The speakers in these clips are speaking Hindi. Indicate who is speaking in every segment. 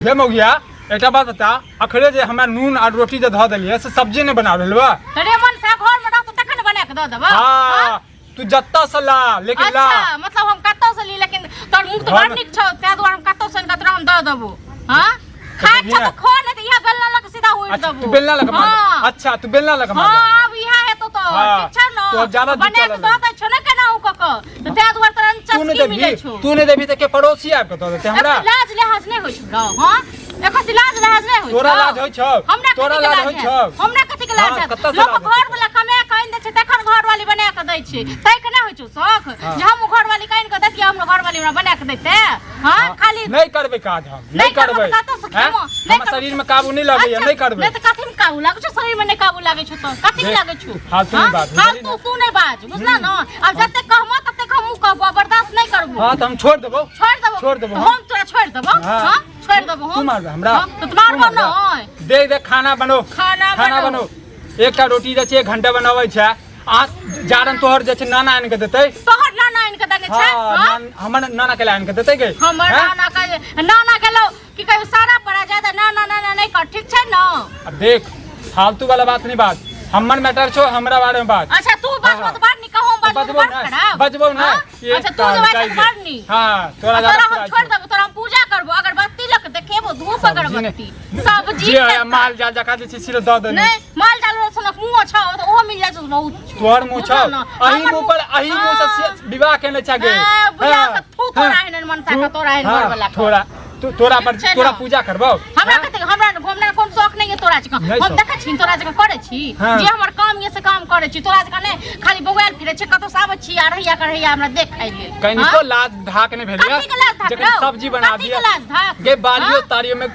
Speaker 1: हे मौगिया एकटा बात बता अखरे जे हमरा नून और रोटी जे ध देलिए से सब्जी नै बना लेलबा
Speaker 2: तरे मन से घर में रह तो तखन बना के द देबा।
Speaker 1: हां तू जत्ता से ला लेकिन ला
Speaker 2: अच्छा मतलब हम कत्तो से ली लेकिन तोर मुंह तो बड़ निक छौ ते दुआर हम कत्तो से कतरा हम द देबो। हां खाए छ तो खो नै त इहा बेलना लग सीधा उड़ देबो।
Speaker 1: तू बेलना लग मार। अच्छा तू बेलना लग मार।
Speaker 2: हां अब इहा है तो ठीक छ न
Speaker 1: तो ज्यादा
Speaker 2: बना के द दे छ न केना उ क तो ते दुआर तरन चस्की मिले छौ।
Speaker 1: तू नै देबी त के पड़ोसी आब के द देते हमरा
Speaker 2: लाज लिहाज नै होय छौ। हां एको लाज लिहाज नै होय छौ।
Speaker 1: तोरा लाज होय छौ तोरा लाज होय छौ
Speaker 2: हमरा कथि के लाज है लोग घर वाला कमे कइन दे छै तखन घर वाली बना के दै छै तै के नै होय छौ शौक जे हम घर वाली कइन के देखिए हम घर वाली हमरा बना के देते। हां खाली
Speaker 1: नै करबै काज हम नै करबै हम शरीर में काबू नै लागै नै करबै।
Speaker 2: नै त कथि में काबू लागै छौ शरीर में नै काबू लागै छौ त कथि में लागै छौ।
Speaker 1: हां तू बात
Speaker 2: हां तू नै बाज बुझला न अब जते कहमो तते हमहु कहबो बर्दाश्त नै करबो। हां
Speaker 1: त हम छोड़ देबो
Speaker 2: हम तोरा छोड़ देबो। हां छोड़ देबो हम
Speaker 1: तू मार हमरा
Speaker 2: तो तुम्हार मन न
Speaker 1: दे खाना बनो खाना बनो एकटा रोटी जे छै 1 घंटा बनाबै छै आ जारन तोहर जे छै नाना आन के देतै
Speaker 2: तोहर नाना आन के देने छै।
Speaker 1: हां हमर नाना के आन के देतै के
Speaker 2: हमर नाना के लो की कहू सारा पड़ा ज्यादा नाना नै कर ठीक छै न।
Speaker 1: अब देख फालतू वाला बात नहीं बात हमर मैटर छो हमरा बारे में बात।
Speaker 2: अच्छा तू बात मत बात नहीं कहूं
Speaker 1: बजबो ना
Speaker 2: अच्छा तू जवाब मार नी।
Speaker 1: हां तोरा
Speaker 2: हम छोड़ देबो तोरा हम पूजा करबो अगरबत्ती लक देखेबो धूप अगरबत्ती सब्जी
Speaker 1: जे माल जाल जका जे छै सिर द दे
Speaker 2: नहीं माल जाल सनक मुंह छ ओ मिल जाय बहुत
Speaker 1: तोहर मुंह छ अही मुंह पर अही मुंह से विवाह केने छ गे
Speaker 2: बुझा के तू तोरा है मन सा तोरा है घर वाला
Speaker 1: तोरा तोरा पर तोरा पूजा करबो
Speaker 2: हमरा कते हमरा घूमना कोन शौक नहीं है तोरा जका हम देखै छी तोरा जका करे छी जे हमर काम ये से काम करे छी तोरा जका नै खाली बगैल फिरे छै कतो साब छी आ रहिया करैया हमरा देख खाइ ले
Speaker 1: कहीं तो लाज ढाक नै भेलिया जकर सब्जी बना दिए गे बालियो तारियो में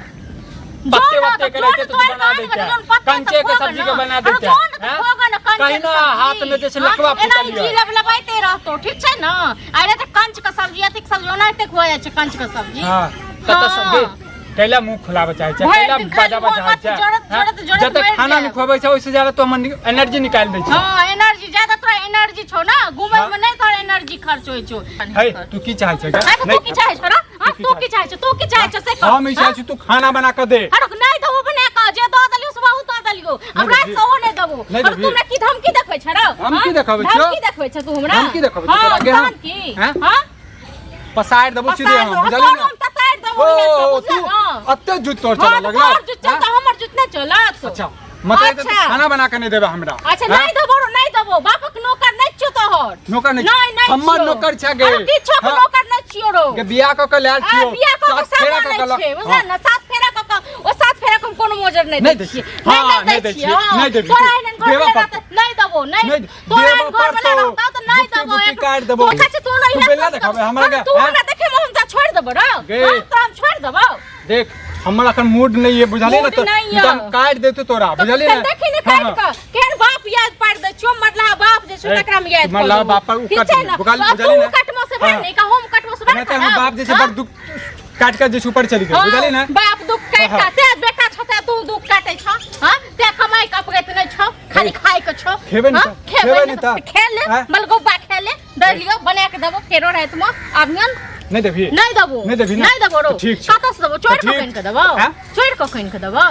Speaker 1: पत्ते वत्ते के रहते तो बना देते कंचे के सब्जी के बना देते कहीं ना हाथ में जैसे लकवा फूटा लिया
Speaker 2: जी लबलबाइते रहतो ठीक छै न आरे त कंच के सब्जी अतिक सब्जी ओनाते खुआ जाय छै कंच के सब्जी।
Speaker 1: हां कत सब कैला मुंह खुलाबे चाहे छै कैला बाजाबे चाहे छै जते खाना में खुआबै छै ओइसे ज्यादा तो हम एनर्जी निकाल दै छै।
Speaker 2: हां एनर्जी ज्यादा तोरा एनर्जी छौ ना घुमै में नै तोरा एनर्जी खर्च होय छौ।
Speaker 1: हे तू की चाहै छै
Speaker 2: तू की चाहै छ रे तू की चाहै छ से कह
Speaker 1: हम चाहै छी तू खाना बना के दे
Speaker 2: अरे नै देबो बना के जे द देलियो से बहुत द देलियो हमरा से हो नै देबो अरे तू ना की धमकी देखबै छ रे
Speaker 1: हम की देखबै छ
Speaker 2: धमकी देखबै छ तू हमरा
Speaker 1: हम की देखबै छ तोरा गे हम हां पसाइर देबो सीधे हम बुझली ना
Speaker 2: पसाइर देबो
Speaker 1: तू अत्ते जुत तोर चला लगला
Speaker 2: हमर जुत चलता हमर जुत नै चलत।
Speaker 1: अच्छा मतलब खाना बना के नहीं देबे हमरा।
Speaker 2: अच्छा नहीं देबो बापक नौकर नै छियो तोहर
Speaker 1: नौकर नहीं हमर नौकर छ गे
Speaker 2: किछो के नौकर नै छियो रो
Speaker 1: के बियाह क के लाल छियो
Speaker 2: सात फेरा क के बुझला ना सात फेरा क के ओ सात फेरा को कोनो मोजर नै दै छियै
Speaker 1: नहीं दै छियै नहीं देबी देबा पर
Speaker 2: नहीं देबो नहीं तोरा घर वाला रहता त नहीं देबो
Speaker 1: एक काट देबो
Speaker 2: तू बेला
Speaker 1: देखाबे हमरा के
Speaker 2: तू ना देखे हम त छोड़ देबो रे त हम छोड़ देबो
Speaker 1: देख हमरा अखन मूड नहीं है बुझाली ना तो हम काट देते तोरा बुझाली ना
Speaker 2: देखी ने काट के केन बाप याद पड़ दे छो मरला बाप जे छो तकरा में याद
Speaker 1: मरला बाप पर कट बुझाली ना
Speaker 2: कटमो से बन नहीं का हम कटमो से बन
Speaker 1: नहीं हम बाप जैसे बड़ दुख काट के जे ऊपर चली गई बुझाली ना
Speaker 2: बाप दुख काट ते बेटा छते तू दुख काटे छ हां ते कमाई कपगत नै छ खाली खाए के छ
Speaker 1: खेबे नहीं त
Speaker 2: खेले मलगोबा खेले दे लियो बना के देबो केरो रहत म आबियन
Speaker 1: नहीं देबी
Speaker 2: नहीं देबो रो कत से देबो छोड़ के देबो छोड़ के देबो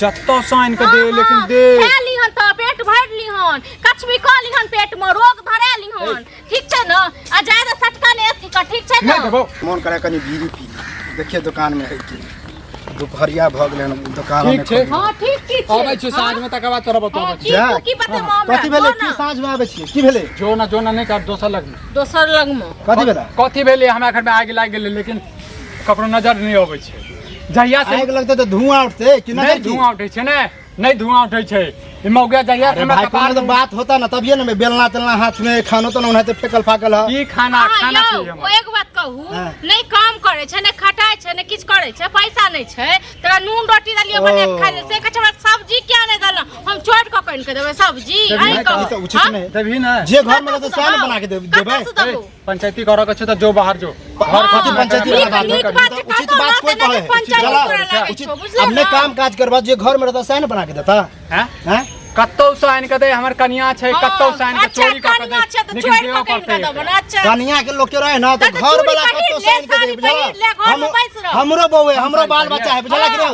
Speaker 1: जत्तो साइन के दे लेकिन दे
Speaker 2: खाली हन त पेट भर लीहन कछ भी क लीहन पेट में रोग धरे लीहन ठीक छै न आ ज्यादा सटका ने अथी का ठीक छै न
Speaker 1: नहीं देबो
Speaker 3: मन करे कनी बीड़ी पी देखिए दुकान में है कि दुपहरिया भ गेलन दुकान में
Speaker 1: ठीक छै
Speaker 2: हां ठीक की छै
Speaker 1: आबै छी साँझ में तकर बाद तोरा बताबै छी
Speaker 2: की पते मामला
Speaker 3: कथि भेले की साँझ में आबै छी की भेले
Speaker 1: जो ना नहीं कर दोसर लग
Speaker 2: में
Speaker 3: कथि भेले
Speaker 1: कथि भेले हमरा घर में आग लाग गेलै लेकिन ककरो नजर नहीं आबै छै जहिया से
Speaker 3: आग लगते तो धुआं उठते कि
Speaker 1: नहीं धुआं उठै छै नहीं धुआं उठै छै ई मौगा जहिया से हमरा कपार
Speaker 3: तो बात होता ना तभिए ना बेलना तेलना हाथ में खानो तो ना फेकल फाकल है
Speaker 1: की खाना चाहिए
Speaker 2: ओ एक बात कहू नहीं काम करे छै नहीं खटाय छै नहीं किछ करे छै पैसा नहीं छै तोरा नून रोटी दलियो बना के खाइ से कछ हमरा सब्जी क्या नहीं दल हम छोड़ के कइन के देबे सब्जी आई कहू
Speaker 3: तो उचित नहीं
Speaker 1: तभी ना
Speaker 3: जे घर में तो साल बना के देबे
Speaker 1: पंचायती करो के छ त जो बाहर जो
Speaker 3: घर कथि पंचायती उचित बात कोई कहे उचित अपने काम काज करबा जे घर में रहता साल बना के देता
Speaker 1: हैं कत्तो साइन के दे हमर कन्या छै कत्तो साइन के चोरी का
Speaker 2: कनिया छै तो चोरी का देबो अच्छा
Speaker 3: कनिया के लोग के रहे ना तो घर वाला कत्तो साइन के दे बुझला हमरो बउए हमरो बाल बच्चा है बुझला कि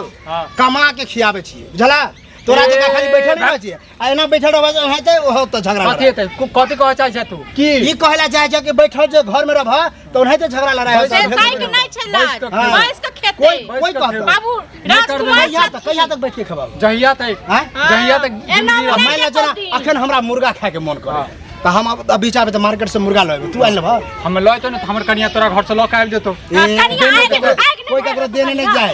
Speaker 3: कमा के खियाबे छियै बुझला तोरा जगह खाली बैठल नहीं छियै आ एना बैठल रहबे है त ओहो त झगड़ा
Speaker 1: कथि हेतै कथि कहै चाहै छै तू
Speaker 3: की ई कहला चाहै छै कि बैठल जे घर में रहब त ओनहि त झगड़ा लड़ाई हो
Speaker 2: से काई के नहीं छै लाज भैंस के खेत
Speaker 3: कोई कहत
Speaker 2: बाबू राजकुमार
Speaker 3: कहिया तक बैठ के खबाब
Speaker 1: जहिया तक
Speaker 3: मान ले जना अखन हमरा मुर्गा खाए के मन करे त हम अब बीच आबे त मार्केट से मुर्गा लेबे तू आइल लेबा
Speaker 1: हम लय तो न हमर कन्या तोरा घर से ल के आइल जेतो
Speaker 3: कोई ककरो देने नहीं जाए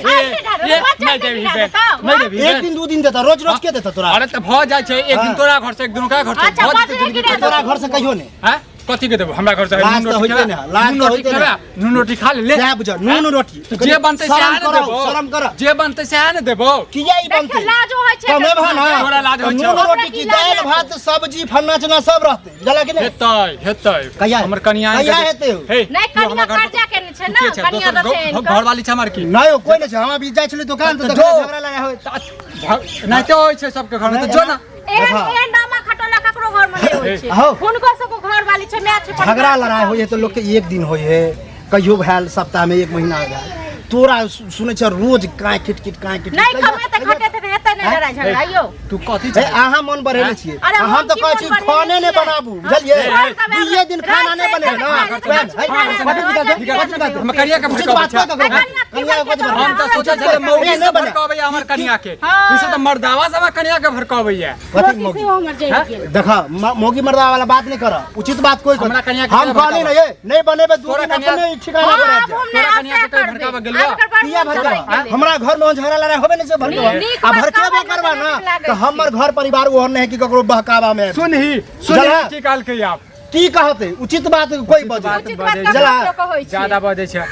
Speaker 1: नहीं देबी
Speaker 3: एक दिन दो दिन देता रोज रोज के देता तोरा
Speaker 1: अरे त भ जाय छै एक दिन तोरा घर से एक दिन ओकरा घर से भ जेतै जिंदगी
Speaker 3: तोरा घर से कहियो नहीं
Speaker 1: हैं कथि के देबो हमरा घर से
Speaker 3: लाज तो होइते ना लाज तो होइते ना
Speaker 1: नून रोटी खा ले
Speaker 3: जा बुझ नून रोटी
Speaker 1: जे बनतै से आने देबो
Speaker 3: शर्म कर
Speaker 1: जे बनतै से आने देबो
Speaker 3: किया ई बनतै
Speaker 2: लाज होय छै
Speaker 3: कमे भा ना
Speaker 1: तोरा लाज होय छै
Speaker 3: नून रोटी की दाल भात सब्जी फन्ना चना सब रहतै जला कि नहीं
Speaker 1: हेतै
Speaker 3: कहिया
Speaker 1: हमर कन्या
Speaker 3: कहिया हेतै
Speaker 2: नहीं कनिया कर्जा केने छै ना कनिया दे
Speaker 1: घर वाली छै हमर की
Speaker 3: नहीं कोई नहीं छै हम अभी जाय छली दुकान त झगड़ा लड़ा होय
Speaker 1: नहीं तो होय छै सबके घर में तो जो ना
Speaker 2: एहन नामा खटोला ककरो घर में नहीं होय छै हुनको सबको घर वाली छै मैच छै
Speaker 3: झगड़ा लड़ाई होय तो लोग के एक दिन होय है कहियो भेल सप्ताह में एक महीना भेल तोरा सुनै छ रोज काय किटकिट
Speaker 2: नहीं कमे त खटे त हेतै नहीं लड़ाई झगड़ा यो
Speaker 1: तू कथि
Speaker 3: छै अहाँ मन बरेले छियै हम तो कहै छी खाने ने बनाबू बुझलिए दुइये दिन खाना ने बने ना
Speaker 1: हम करिया के भड़काबै छै हम तो सोचै छले मौगी से भड़काबै हमर कन्या के इसे तो मर्दावा सब कन्या के भड़काबै है
Speaker 3: कथि मौगी देखा मौगी मर्दावा वाला बात नहीं कर उचित बात कोई
Speaker 1: हमरा कन्या के
Speaker 3: हम कहली नहीं नहीं बनेबे दू दिन अपने ठिकाना पर आ
Speaker 1: तोरा कन्या के भड़कावा गेल
Speaker 3: किया भड़कावा हमरा घर में झगड़ा लड़ाई होबे नहीं से भड़कावा आ भड़काबे करबा ना तो हमर घर परिवार ओहन नहीं कि ककरो बहकावा में
Speaker 1: सुन की काल के आप
Speaker 3: की कहते उचित बात कोई बजे
Speaker 1: ज्यादा बजे छै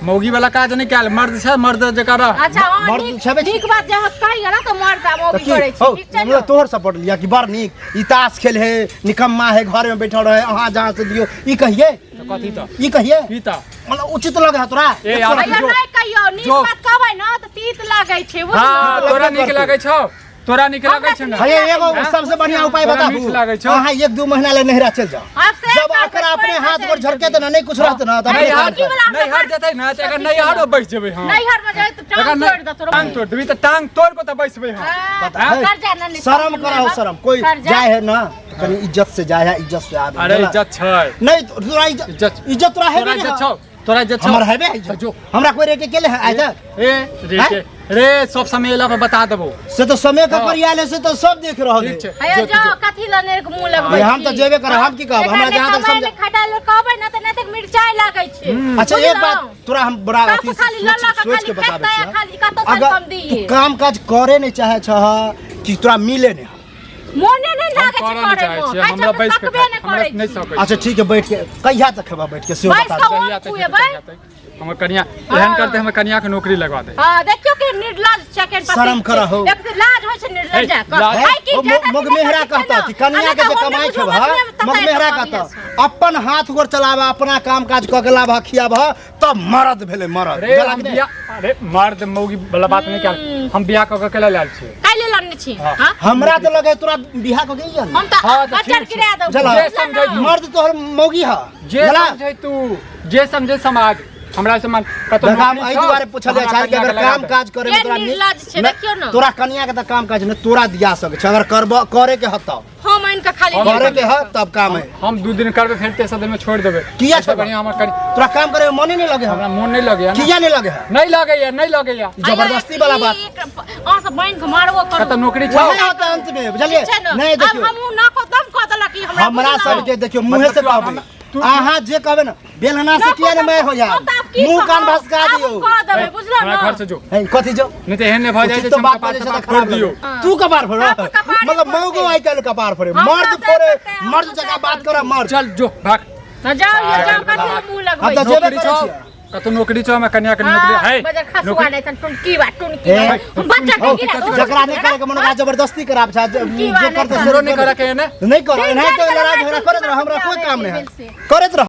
Speaker 1: मौगी वाला काज नहीं कैल मर्द छै मर्द जकर
Speaker 2: अच्छा
Speaker 3: मर्द छबे
Speaker 2: ठीक बात जे कहियो ना तो मर्द आ मौगी करे छै ठीक छै
Speaker 3: हमरा तोहर सपोर्ट लिया कि बड़ नीक ई ताश खेल है निकम्मा है घर में बैठल रहे अहाँ जहां से दियो ई कहिए
Speaker 1: तो कथि त
Speaker 3: ई कहिए
Speaker 1: ई त
Speaker 3: मतलब उचित लगे है तोरा
Speaker 1: ए यार
Speaker 2: नहीं कहियो नीक बात कहबै ना तो तीत लागै छै
Speaker 1: हां तोरा नीक लागै छौ तोरा नीक लागै छै ना
Speaker 3: हे एगो सबसे बढ़िया उपाय बताबू अहाँ 1-2 महीना ले नहिरा चल जाओ जब अकर अपने हाथ पर झरके त नहीं कुछ रहत ना तब
Speaker 1: नहीं हट जतै ना त अगर नहीं हट बैठ जेबै हम
Speaker 2: नहीं हट में जाए तो टांग तोड़ दे तोरा
Speaker 1: टांग तोड़ देबी त टांग तोड़ को त बैसबै हम
Speaker 3: शर्म करो शर्म कोई जाए है ना कनी इज्जत से जाए है इज्जत से आवे
Speaker 1: अरे इज्जत छै
Speaker 3: नहीं तोरा इज्जत तोरा है
Speaker 1: इज्जत छौ तोरा इज्जत छौ
Speaker 3: हमर है जो हमरा कोई रेटे केले है आइ
Speaker 1: ए रे सब समय ला बता देबो
Speaker 3: से तो समय का परियाले से तो सब देख रहल है
Speaker 2: अरे जो कथि लने के मुंह लगबै
Speaker 3: हम तो जेबे कर हम की कहब हमरा जहां तक समझ
Speaker 2: खटा ले कहबै ना त नते मिर्चाई लागै छै
Speaker 3: अच्छा एक बात तोरा हम बड़ा अथी सोच के बताबै छी अगर काम काज करे नहीं चाहे छ कि तोरा मिले नहीं
Speaker 2: मोने नहीं लागै छै करे
Speaker 1: हमरा बैठ के नहीं सकै
Speaker 3: अच्छा ठीक है बैठ के कहिया तक खेबा बैठ के से बता
Speaker 1: हमर कन्या एहन करते हमर कन्या के नौकरी लगवा दे
Speaker 2: हां देखियो कि निर्लज चकेन पर
Speaker 3: शर्म कर हो
Speaker 2: एक लाज होय छै निर्लज का
Speaker 3: मगमेहरा कहता कि कन्या के जे कमाई छै मगमेहरा कहता अपन हाथ गोर चलावा अपना काम काज क के लाभ खियाबा तब मर्द भेले मर्द
Speaker 1: अरे मर्द मौगी वाला बात नहीं कर हम बियाह क के केला लाल छी
Speaker 2: काले लाने छी हां
Speaker 3: हमरा तो लगे तोरा बियाह क गई
Speaker 2: हम त बचर गिरा दब
Speaker 3: जे समझै मर्द तोहर मौगी ह
Speaker 1: जे समझै तू जे समझे समाज हमरा से मन कतो
Speaker 3: हम एहि दुआरे पूछले छै कि अगर काम काज करे में तोरा
Speaker 2: निर्लज छै देखियो न
Speaker 3: तोरा कन्या के त काम काज न तोरा दिया सके छै अगर करबो करे के हत
Speaker 2: हम इनका खाली
Speaker 3: करे के ह तब काम है
Speaker 1: हम 2 दिन करबे फिर तेसर दिन में छोड़ देबे
Speaker 3: किया छै
Speaker 1: बढ़िया हमर
Speaker 3: तोरा काम करे में मन नहीं लगे
Speaker 1: हमरा मन नहीं लगे
Speaker 3: किया नहीं लगे
Speaker 1: नहीं लगे या
Speaker 3: जबरदस्ती वाला बात
Speaker 2: आ सब बहन के मारबो कर
Speaker 1: कत नौकरी छ
Speaker 3: अंत में बुझलिए नहीं देखियो
Speaker 2: हम ना को दम क देला कि
Speaker 3: हमरा सब के देखियो मुंह से कहबे आहा जे कहबे ना बेलहना से किया ने मैं हो जा मुंह कान भसका दियो
Speaker 2: क देबे बुझलो ना
Speaker 1: घर से जो
Speaker 3: है कथि जो
Speaker 1: नहीं तो एहन ने भ जाय छै
Speaker 3: तो बात करे से खराब दियो तू कपार फोड़ मतलब मौगो आई कल कपार फोड़े मर्द फोड़े मर्द जगह बात करे मर्द
Speaker 1: चल जो भाग
Speaker 2: ना जाओ ये जाओ कथि मुंह लगबै
Speaker 3: हम तो जेबे करे छी
Speaker 1: कतो नौकरी छ मैं कन्या के नौकरी है
Speaker 2: बजर खसुआ नहीं तन टुनकी बा टुनकी बच्चा के गिरा
Speaker 3: जकरा नहीं करे के मन का जबरदस्ती कराब छ जे करते
Speaker 1: नहीं करे के ने
Speaker 3: नहीं करे नहीं तो लड़ाई झगड़ा करत रह हमरा कोई काम नहीं है करत रह